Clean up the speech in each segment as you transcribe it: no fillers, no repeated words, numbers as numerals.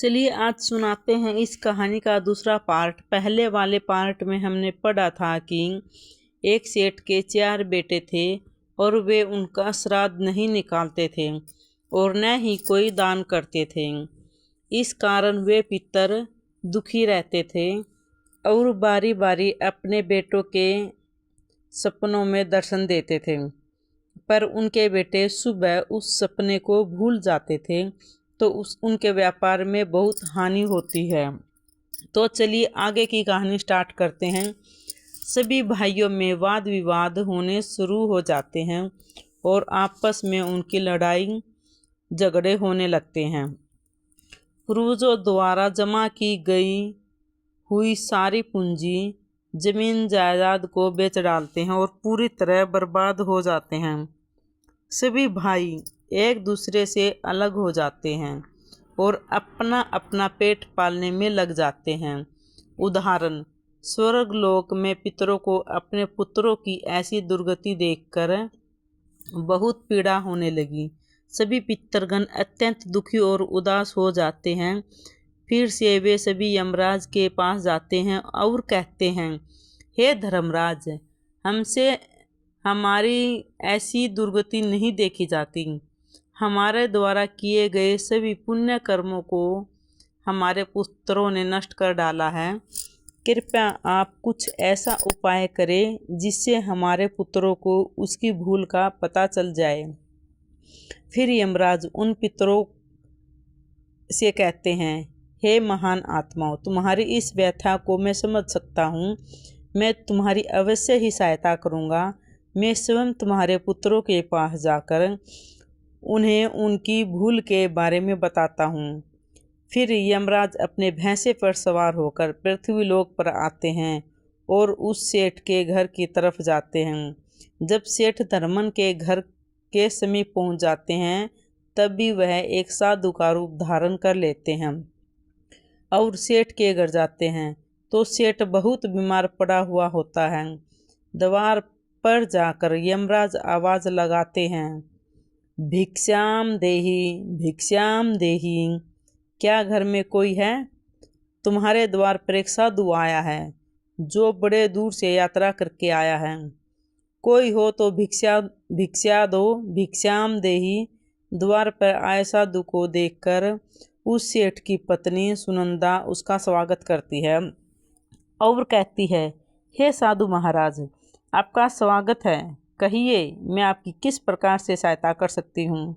चलिए आज सुनाते हैं इस कहानी का दूसरा पार्ट। पहले वाले पार्ट में हमने पढ़ा था कि एक सेठ के 4 बेटे थे और वे उनका श्राद्ध नहीं निकालते थे और न ही कोई दान करते थे। इस कारण वे पितर दुखी रहते थे और बारी बारी अपने बेटों के सपनों में दर्शन देते थे, पर उनके बेटे सुबह उस सपने को भूल जाते थे तो उनके व्यापार में बहुत हानि होती है। तो चलिए आगे की कहानी स्टार्ट करते हैं। सभी भाइयों में वाद विवाद होने शुरू हो जाते हैं और आपस में उनकी लड़ाई झगड़े होने लगते हैं। पूर्वजों द्वारा जमा की गई हुई सारी पूंजी जमीन जायदाद को बेच डालते हैं और पूरी तरह बर्बाद हो जाते हैं। सभी भाई एक दूसरे से अलग हो जाते हैं और अपना अपना पेट पालने में लग जाते हैं। उदाहरण, स्वर्गलोक में पितरों को अपने पुत्रों की ऐसी दुर्गति देखकर बहुत पीड़ा होने लगी। सभी पितरगण अत्यंत दुखी और उदास हो जाते हैं। फिर से वे सभी यमराज के पास जाते हैं और कहते हैं, हे धर्मराज, हमसे हमारी ऐसी दुर्गति नहीं देखी जाती। हमारे द्वारा किए गए सभी पुण्य कर्मों को हमारे पुत्रों ने नष्ट कर डाला है। कृपया आप कुछ ऐसा उपाय करें जिससे हमारे पुत्रों को उसकी भूल का पता चल जाए। फिर यमराज उन पितरों से कहते हैं, हे महान आत्माओं, तुम्हारी इस व्यथा को मैं समझ सकता हूँ। मैं तुम्हारी अवश्य ही सहायता करूँगा। मैं स्वयं तुम्हारे पुत्रों के पास जाकर उन्हें उनकी भूल के बारे में बताता हूँ। फिर यमराज अपने भैंसे पर सवार होकर पृथ्वीलोक पर आते हैं और उस सेठ के घर की तरफ जाते हैं। जब सेठ धर्मन के घर के समीप पहुँच जाते हैं तब भी वह एक साधु का रूप धारण कर लेते हैं और सेठ के घर जाते हैं तो सेठ बहुत बीमार पड़ा हुआ होता है। द्वार पर जाकर यमराज आवाज़ लगाते हैं, भिक्षाम देहि, भिक्षाम देहि। क्या घर में कोई है? तुम्हारे द्वार पर एक साधु आया है जो बड़े दूर से यात्रा करके आया है। कोई हो तो भिक्षा दो, भिक्षाम देहि। द्वार पर आए साधु को देखकर उस सेठ की पत्नी सुनंदा उसका स्वागत करती है और कहती है, हे साधु महाराज, आपका स्वागत है। कहिए, मैं आपकी किस प्रकार से सहायता कर सकती हूँ?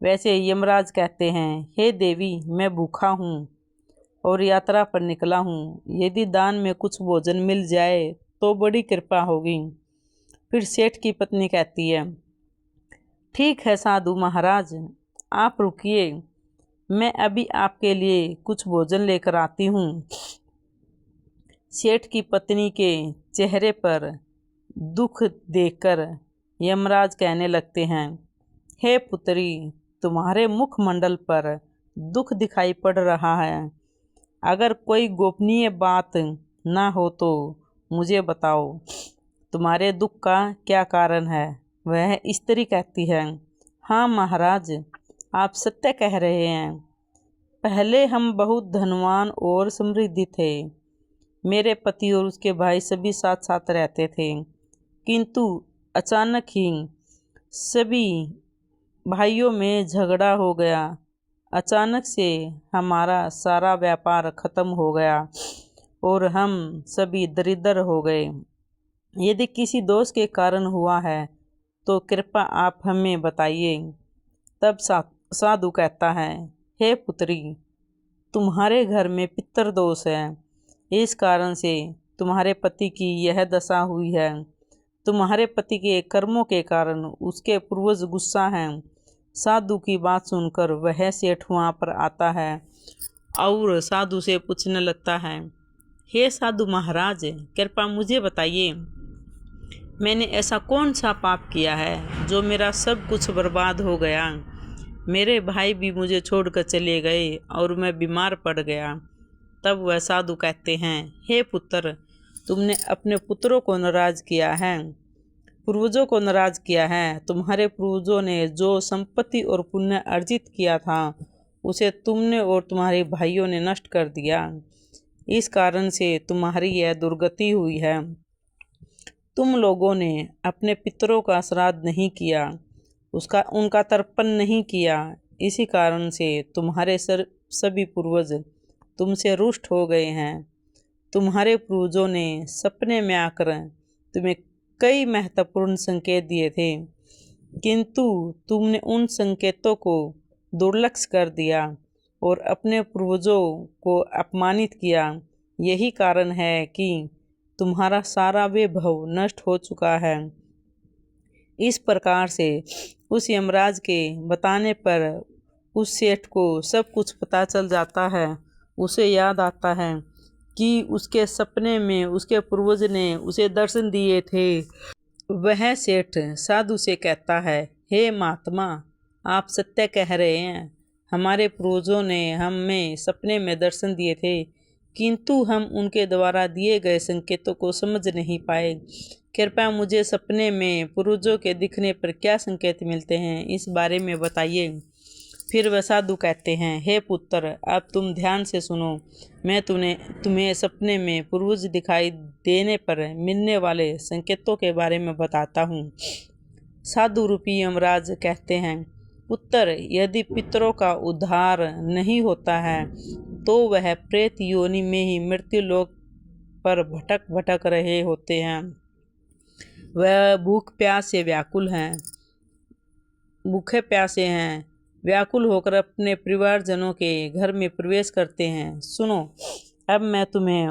वैसे यमराज कहते हैं, हे देवी, मैं भूखा हूँ और यात्रा पर निकला हूँ। यदि दान में कुछ भोजन मिल जाए तो बड़ी कृपा होगी। फिर सेठ की पत्नी कहती है, ठीक है साधु महाराज, आप रुकिए, मैं अभी आपके लिए कुछ भोजन लेकर आती हूँ। सेठ की पत्नी के चेहरे पर दुख देखकर यमराज कहने लगते हैं, हे पुत्री, तुम्हारे मुखमंडल पर दुख दिखाई पड़ रहा है। अगर कोई गोपनीय बात ना हो तो मुझे बताओ, तुम्हारे दुख का क्या कारण है? वह स्त्री कहती है, हाँ महाराज, आप सत्य कह रहे हैं। पहले हम बहुत धनवान और समृद्धि थे। मेरे पति और उसके भाई सभी साथ साथ रहते थे, किंतु अचानक ही सभी भाइयों में झगड़ा हो गया। अचानक से हमारा सारा व्यापार खत्म हो गया और हम सभी दरिद्र हो गए। यदि किसी दोष के कारण हुआ है तो कृपया आप हमें बताइए। तब साधु कहता है, हे पुत्री, तुम्हारे घर में पितर दोष है, इस कारण से तुम्हारे पति की यह दशा हुई है। तुम्हारे पति के कर्मों के कारण उसके पूर्वज गुस्सा हैं। साधु की बात सुनकर वह सेठ वहाँ पर आता है और साधु से पूछने लगता है, हे साधु महाराज, कृपया मुझे बताइए, मैंने ऐसा कौन सा पाप किया है जो मेरा सब कुछ बर्बाद हो गया? मेरे भाई भी मुझे छोड़कर चले गए और मैं बीमार पड़ गया। तब वह साधु कहते हैं, हे पुत्र, तुमने अपने पुत्रों को नाराज किया है, पूर्वजों को नाराज किया है। तुम्हारे पूर्वजों ने जो संपत्ति और पुण्य अर्जित किया था उसे तुमने और तुम्हारे भाइयों ने नष्ट कर दिया। इस कारण से तुम्हारी यह दुर्गति हुई है। तुम लोगों ने अपने पितरों का श्राद्ध नहीं किया, उनका तर्पण नहीं किया। इसी कारण से तुम्हारे सभी पूर्वज तुमसे रुष्ट हो गए हैं। तुम्हारे पूर्वजों ने सपने में आकर तुम्हें कई महत्वपूर्ण संकेत दिए थे, किंतु तुमने उन संकेतों को दुर्लक्ष्य कर दिया और अपने पूर्वजों को अपमानित किया। यही कारण है कि तुम्हारा सारा वैभव नष्ट हो चुका है। इस प्रकार से उस यमराज के बताने पर उस सेठ को सब कुछ पता चल जाता है। उसे याद आता है कि उसके सपने में उसके पूर्वज ने उसे दर्शन दिए थे। वह सेठ साधु से कहता है, हे महात्मा, आप सत्य कह रहे हैं। हमारे पूर्वजों ने हमें सपने में दर्शन दिए थे, किंतु हम उनके द्वारा दिए गए संकेतों को समझ नहीं पाए। कृपया मुझे सपने में पूर्वजों के दिखने पर क्या संकेत मिलते हैं, इस बारे में बताइए। फिर वह साधु कहते हैं, हे पुत्र, अब तुम ध्यान से सुनो। मैं तुम्हें सपने में पूर्वज दिखाई देने पर मिलने वाले संकेतों के बारे में बताता हूँ। साधु रूपी यमराज कहते हैं, पुत्र, यदि पितरों का उद्धार नहीं होता है तो वह प्रेत योनि में ही मृत्यु लोक पर भटक भटक रहे होते हैं। वह भूखे प्यासे हैं, व्याकुल होकर अपने परिवारजनों के घर में प्रवेश करते हैं। सुनो, अब मैं तुम्हें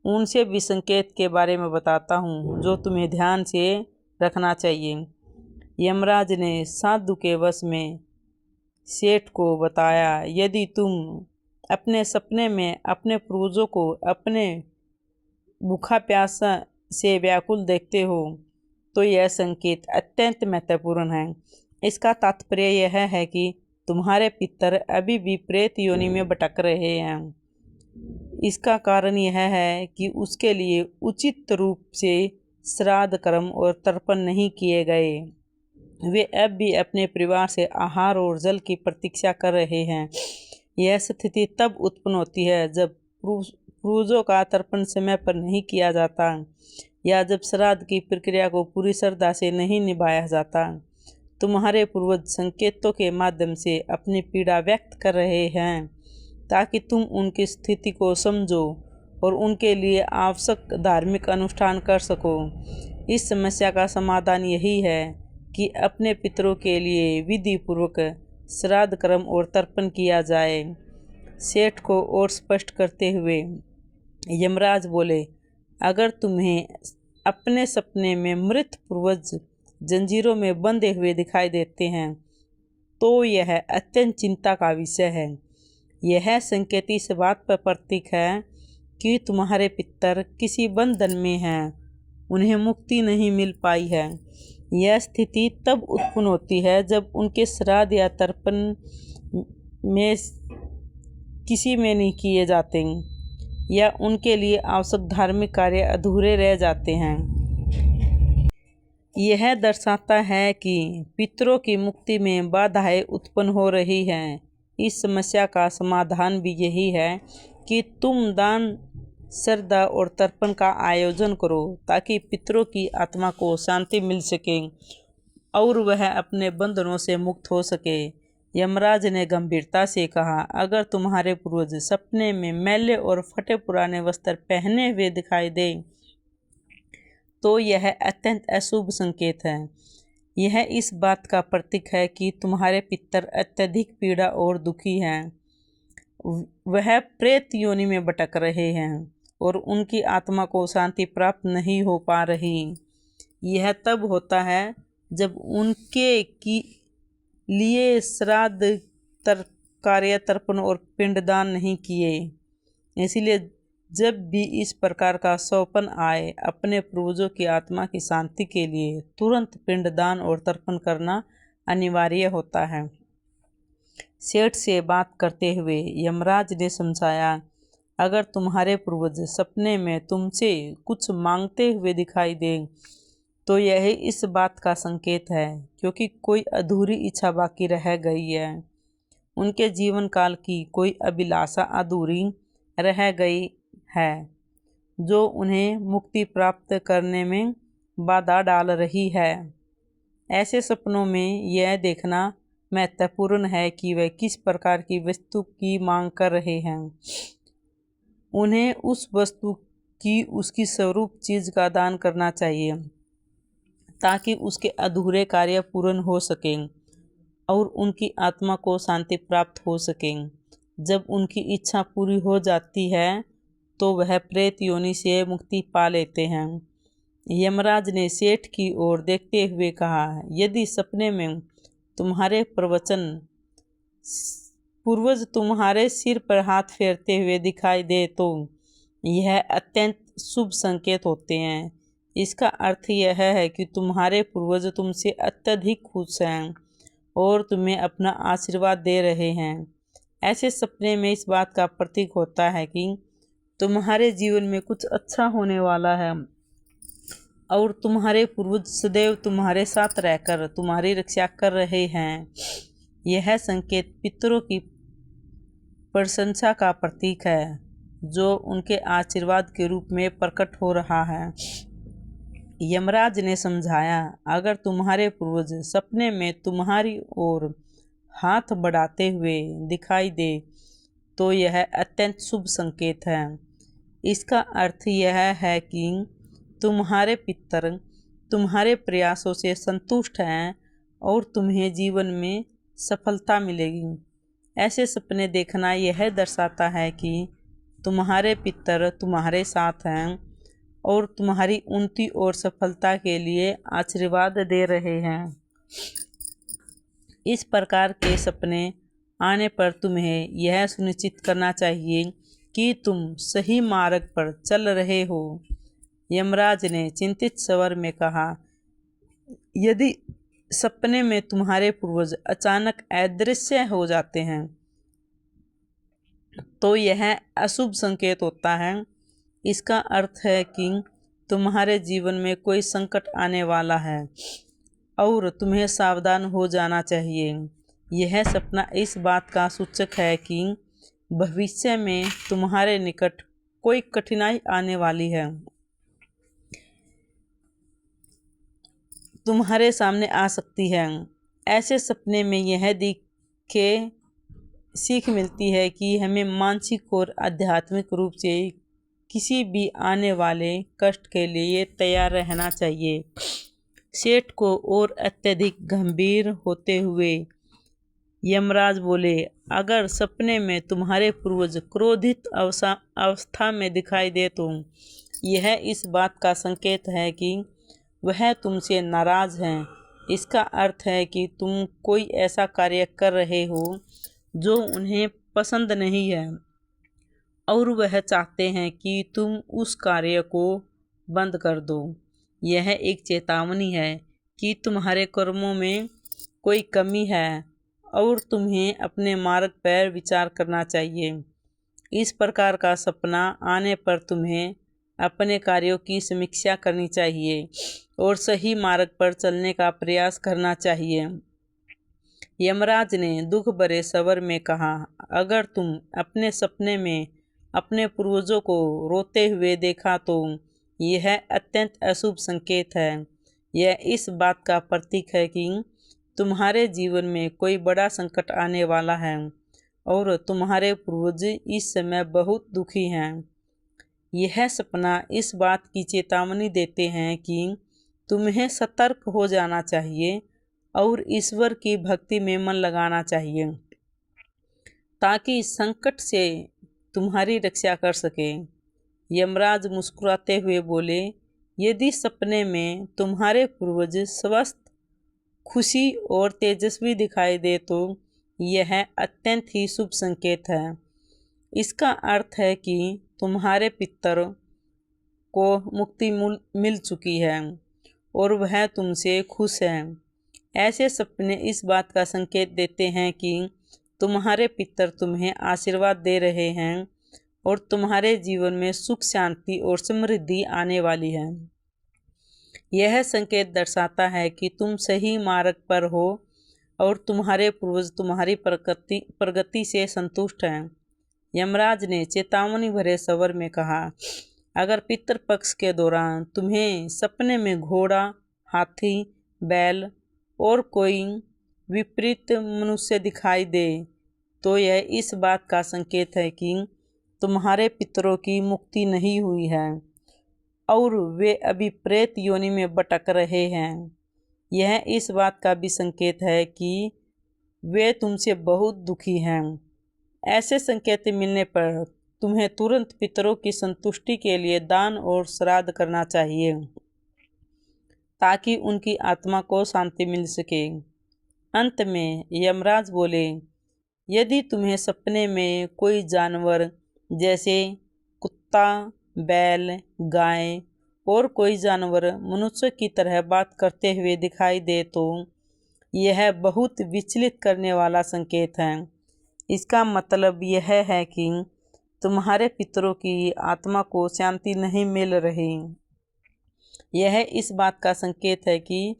उनसे भी संकेत के बारे में बताता हूँ जो तुम्हें ध्यान से रखना चाहिए। यमराज ने साधु के वश में सेठ को बताया, यदि तुम अपने सपने में अपने पूर्वजों को अपने भूखा प्यासा से व्याकुल देखते हो तो यह संकेत अत्यंत महत्वपूर्ण है। इसका तात्पर्य यह है कि तुम्हारे पितर अभी भी प्रेत योनि में भटक रहे हैं। इसका कारण यह है कि उसके लिए उचित रूप से श्राद्ध कर्म और तर्पण नहीं किए गए। वे अब भी अपने परिवार से आहार और जल की प्रतीक्षा कर रहे हैं। यह स्थिति तब उत्पन्न होती है जब पूर्वजों का तर्पण समय पर नहीं किया जाता या जब श्राद्ध की प्रक्रिया को पूरी श्रद्धा से नहीं निभाया जाता। तुम्हारे पूर्वज संकेतों के माध्यम से अपनी पीड़ा व्यक्त कर रहे हैं ताकि तुम उनकी स्थिति को समझो और उनके लिए आवश्यक धार्मिक अनुष्ठान कर सको। इस समस्या का समाधान यही है कि अपने पितरों के लिए विधि पूर्वक श्राद्ध कर्म और तर्पण किया जाए। सेठ को और स्पष्ट करते हुए यमराज बोले, अगर तुम्हें अपने सपने में मृत पूर्वज जंजीरों में बंधे हुए दिखाई देते हैं तो यह अत्यंत चिंता का विषय है। यह संकेत इस बात पर प्रतीक है कि तुम्हारे पितर किसी बंधन में हैं, उन्हें मुक्ति नहीं मिल पाई है। यह स्थिति तब उत्पन्न होती है जब उनके श्राद्ध या तर्पण में किसी में नहीं किए जाते या उनके लिए आवश्यक धार्मिक कार्य अधूरे रह जाते हैं। यह दर्शाता है कि पितरों की मुक्ति में बाधाएं उत्पन्न हो रही हैं। इस समस्या का समाधान भी यही है कि तुम दान, श्रद्धा और तर्पण का आयोजन करो ताकि पितरों की आत्मा को शांति मिल सके और वह अपने बंधनों से मुक्त हो सके। यमराज ने गंभीरता से कहा, अगर तुम्हारे पूर्वज सपने में मैले और फटे पुराने वस्त्र पहने हुए दिखाई दे तो यह अत्यंत अशुभ संकेत है। यह इस बात का प्रतीक है कि तुम्हारे पितर अत्यधिक पीड़ा और दुखी हैं। वह प्रेत योनि में भटक रहे हैं और उनकी आत्मा को शांति प्राप्त नहीं हो पा रही। यह तब होता है जब उनके लिए श्राद्ध कार्य, तर्पण और पिंडदान नहीं किए। इसलिए जब भी इस प्रकार का सौपन आए, अपने पूर्वजों की आत्मा की शांति के लिए तुरंत पिंडदान और तर्पण करना अनिवार्य होता है। सेठ से बात करते हुए यमराज ने समझाया, अगर तुम्हारे पूर्वज सपने में तुमसे कुछ मांगते हुए दिखाई दें तो यह इस बात का संकेत है क्योंकि कोई अधूरी इच्छा बाकी रह गई है। उनके जीवन काल की कोई अभिलाषा अधूरी रह गई है जो उन्हें मुक्ति प्राप्त करने में बाधा डाल रही है। ऐसे सपनों में यह देखना महत्वपूर्ण है कि वे किस प्रकार की वस्तु की मांग कर रहे हैं। उन्हें उस वस्तु की उसकी स्वरूप चीज का दान करना चाहिए ताकि उसके अधूरे कार्य पूर्ण हो सकें और उनकी आत्मा को शांति प्राप्त हो सके। जब उनकी इच्छा पूरी हो जाती है तो वह प्रेत योनि से मुक्ति पा लेते हैं। यमराज ने सेठ की ओर देखते हुए कहा, यदि सपने में तुम्हारे पूर्वज तुम्हारे सिर पर हाथ फेरते हुए दिखाई दे तो यह अत्यंत शुभ संकेत होते हैं। इसका अर्थ यह है कि तुम्हारे पूर्वज तुमसे अत्यधिक खुश हैं और तुम्हें अपना आशीर्वाद दे रहे हैं। ऐसे सपने में इस बात का प्रतीक होता है कि तुम्हारे जीवन में कुछ अच्छा होने वाला है और तुम्हारे पूर्वज सदैव तुम्हारे साथ रहकर तुम्हारी रक्षा कर रहे हैं। यह संकेत पितरों की प्रशंसा का प्रतीक है जो उनके आशीर्वाद के रूप में प्रकट हो रहा है। यमराज ने समझाया, अगर तुम्हारे पूर्वज सपने में तुम्हारी ओर हाथ बढ़ाते हुए दिखाई दे तो यह अत्यंत शुभ संकेत है। इसका अर्थ यह है कि तुम्हारे पितर तुम्हारे प्रयासों से संतुष्ट हैं और तुम्हें जीवन में सफलता मिलेगी। ऐसे सपने देखना यह दर्शाता है कि तुम्हारे पितर तुम्हारे साथ हैं और तुम्हारी उन्नति और सफलता के लिए आशीर्वाद दे रहे हैं। इस प्रकार के सपने आने पर तुम्हें यह सुनिश्चित करना चाहिए कि तुम सही मार्ग पर चल रहे हो। यमराज ने चिंतित स्वर में कहा, यदि सपने में तुम्हारे पूर्वज अचानक अदृश्य हो जाते हैं तो यह अशुभ संकेत होता है। इसका अर्थ है कि तुम्हारे जीवन में कोई संकट आने वाला है और तुम्हें सावधान हो जाना चाहिए। यह सपना इस बात का सूचक है कि भविष्य में तुम्हारे निकट कोई कठिनाई आने वाली है, तुम्हारे सामने आ सकती है। ऐसे सपने में यह सीख मिलती है कि हमें मानसिक और आध्यात्मिक रूप से किसी भी आने वाले कष्ट के लिए तैयार रहना चाहिए। सेठ को और अत्यधिक गंभीर होते हुए यमराज बोले, अगर सपने में तुम्हारे पूर्वज क्रोधित अवस्था में दिखाई दे तो यह इस बात का संकेत है कि वह तुमसे नाराज हैं। इसका अर्थ है कि तुम कोई ऐसा कार्य कर रहे हो जो उन्हें पसंद नहीं है और वह चाहते हैं कि तुम उस कार्य को बंद कर दो। यह एक चेतावनी है कि तुम्हारे कर्मों में कोई कमी है और तुम्हें अपने मार्ग पर विचार करना चाहिए। इस प्रकार का सपना आने पर तुम्हें अपने कार्यों की समीक्षा करनी चाहिए और सही मार्ग पर चलने का प्रयास करना चाहिए। यमराज ने दुख भरे स्वर में कहा, अगर तुम अपने सपने में अपने पूर्वजों को रोते हुए देखा तो यह अत्यंत अशुभ संकेत है। यह इस बात का प्रतीक है कि तुम्हारे जीवन में कोई बड़ा संकट आने वाला है और तुम्हारे पूर्वज इस समय बहुत दुखी हैं। यह सपना इस बात की चेतावनी देते हैं कि तुम्हें सतर्क हो जाना चाहिए और ईश्वर की भक्ति में मन लगाना चाहिए ताकि संकट से तुम्हारी रक्षा कर सके। यमराज मुस्कुराते हुए बोले, यदि सपने में तुम्हारे पूर्वज स्वस्थ, खुशी और तेजस्वी दिखाई दे तो यह अत्यंत ही शुभ संकेत है। इसका अर्थ है कि तुम्हारे पितर को मुक्ति मिल चुकी है और वह तुमसे खुश है। ऐसे सपने इस बात का संकेत देते हैं कि तुम्हारे पितर तुम्हें आशीर्वाद दे रहे हैं और तुम्हारे जीवन में सुख, शांति और समृद्धि आने वाली है। यह संकेत दर्शाता है कि तुम सही मार्ग पर हो और तुम्हारे पूर्वज तुम्हारी प्रगति से संतुष्ट हैं। यमराज ने चेतावनी भरे स्वर में कहा, अगर पितृपक्ष के दौरान तुम्हें सपने में घोड़ा, हाथी, बैल और कोई विपरीत मनुष्य दिखाई दे तो यह इस बात का संकेत है कि तुम्हारे पितरों की मुक्ति नहीं हुई है और वे अभी प्रेत योनि में भटक रहे हैं। यह इस बात का भी संकेत है कि वे तुमसे बहुत दुखी हैं। ऐसे संकेत मिलने पर तुम्हें तुरंत पितरों की संतुष्टि के लिए दान और श्राद्ध करना चाहिए ताकि उनकी आत्मा को शांति मिल सके। अंत में यमराज बोले, यदि तुम्हें सपने में कोई जानवर जैसे कुत्ता, बैल, गाय और कोई जानवर मनुष्य की तरह बात करते हुए दिखाई दे तो यह बहुत विचलित करने वाला संकेत है। इसका मतलब यह है कि तुम्हारे पितरों की आत्मा को शांति नहीं मिल रही। यह इस बात का संकेत है कि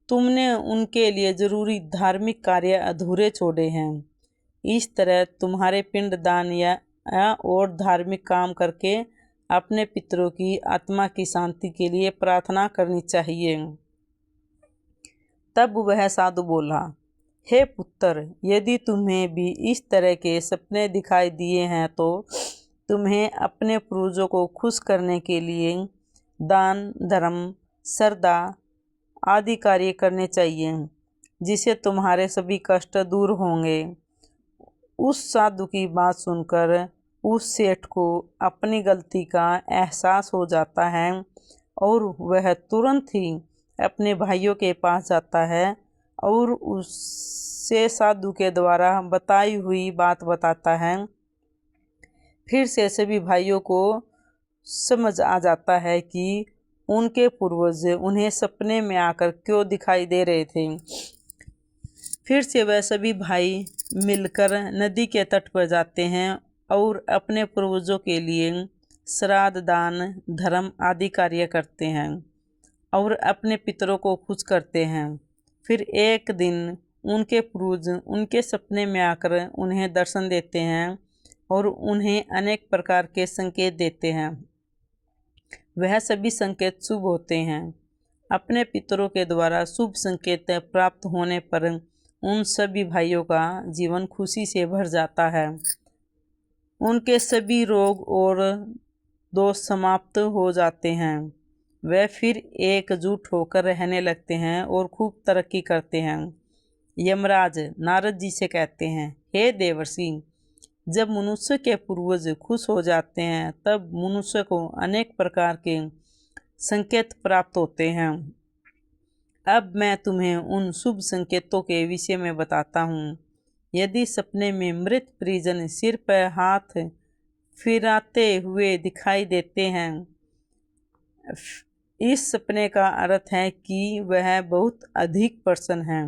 तुमने उनके लिए जरूरी धार्मिक कार्य अधूरे छोड़े हैं। इस तरह तुम्हारे पिंडदान या और धार्मिक काम करके अपने पितरों की आत्मा की शांति के लिए प्रार्थना करनी चाहिए। तब वह साधु बोला, हे पुत्र, यदि तुम्हें भी इस तरह के सपने दिखाई दिए हैं तो तुम्हें अपने पूर्वजों को खुश करने के लिए दान, धर्म, श्रद्धा आदि कार्य करने चाहिए, जिससे तुम्हारे सभी कष्ट दूर होंगे। उस साधु की बात सुनकर उस सेठ को अपनी गलती का एहसास हो जाता है और वह तुरंत ही अपने भाइयों के पास जाता है और उससे साधु के द्वारा बताई हुई बात बताता है। फिर से सभी भाइयों को समझ आ जाता है कि उनके पूर्वज उन्हें सपने में आकर क्यों दिखाई दे रहे थे। फिर से वह सभी भाई मिलकर नदी के तट पर जाते हैं और अपने पूर्वजों के लिए श्राद्ध, दान, धर्म आदि कार्य करते हैं और अपने पितरों को खुश करते हैं। फिर एक दिन उनके पूर्वज उनके सपने में आकर उन्हें दर्शन देते हैं और उन्हें अनेक प्रकार के संकेत देते हैं। वह सभी संकेत शुभ होते हैं। अपने पितरों के द्वारा शुभ संकेत प्राप्त होने पर उन सभी भाइयों का जीवन खुशी से भर जाता है। उनके सभी रोग और दोष समाप्त हो जाते हैं। वे फिर एकजुट होकर रहने लगते हैं और खूब तरक्की करते हैं। यमराज नारद जी से कहते हैं, हे देवर्षि, जब मनुष्य के पूर्वज खुश हो जाते हैं तब मनुष्य को अनेक प्रकार के संकेत प्राप्त होते हैं। अब मैं तुम्हें उन शुभ संकेतों के विषय में बताता हूँ। यदि सपने में मृत परिजन सिर पर हाथ फिराते हुए दिखाई देते हैं, इस सपने का अर्थ है कि वह बहुत अधिक प्रसन्न है।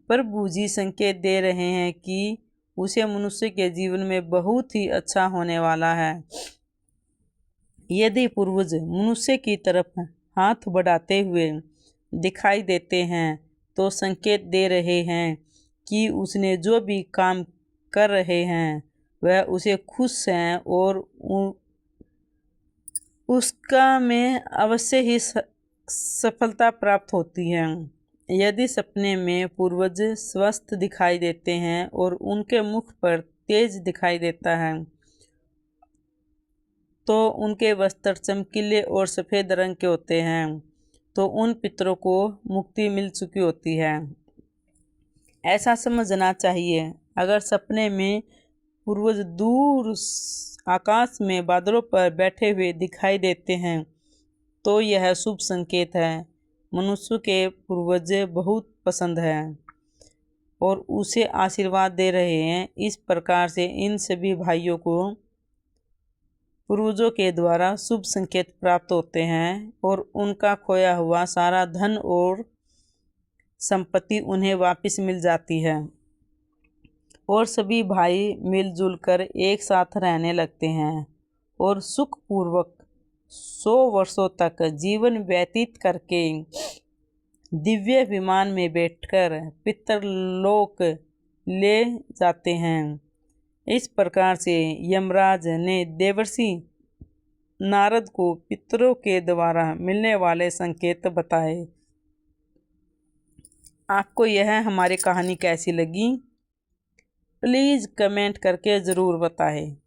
प्रभु जी संकेत दे रहे हैं कि उसे मनुष्य के जीवन में बहुत ही अच्छा होने वाला है। यदि पूर्वज मनुष्य की तरफ हाथ बढ़ाते हुए दिखाई देते हैं तो संकेत दे रहे हैं कि उसने जो भी काम कर रहे हैं वह उसे खुश हैं और उसका में अवश्य ही सफलता प्राप्त होती है। यदि सपने में पूर्वज स्वस्थ दिखाई देते हैं और उनके मुख पर तेज दिखाई देता है तो उनके वस्त्र चमकीले और सफ़ेद रंग के होते हैं तो उन पितरों को मुक्ति मिल चुकी होती है। ऐसा समझना चाहिए। अगर सपने में पूर्वज दूर आकाश में बादलों पर बैठे हुए दिखाई देते हैं तो यह शुभ संकेत है। मनुष्य के पूर्वज बहुत पसंद है और उसे आशीर्वाद दे रहे हैं। इस प्रकार से इन सभी भाइयों को पूर्वजों के द्वारा शुभ संकेत प्राप्त होते हैं और उनका खोया हुआ सारा धन और संपत्ति उन्हें वापस मिल जाती है और सभी भाई मिलजुल कर एक साथ रहने लगते हैं और सुखपूर्वक 100 वर्षों तक जीवन व्यतीत करके दिव्य विमान में बैठकर पितरलोक ले जाते हैं। इस प्रकार से यमराज ने देवर्षि नारद को पितरों के द्वारा मिलने वाले संकेत बताए। आपको यह हमारी कहानी कैसी लगी? प्लीज़ कमेंट करके ज़रूर बताएं।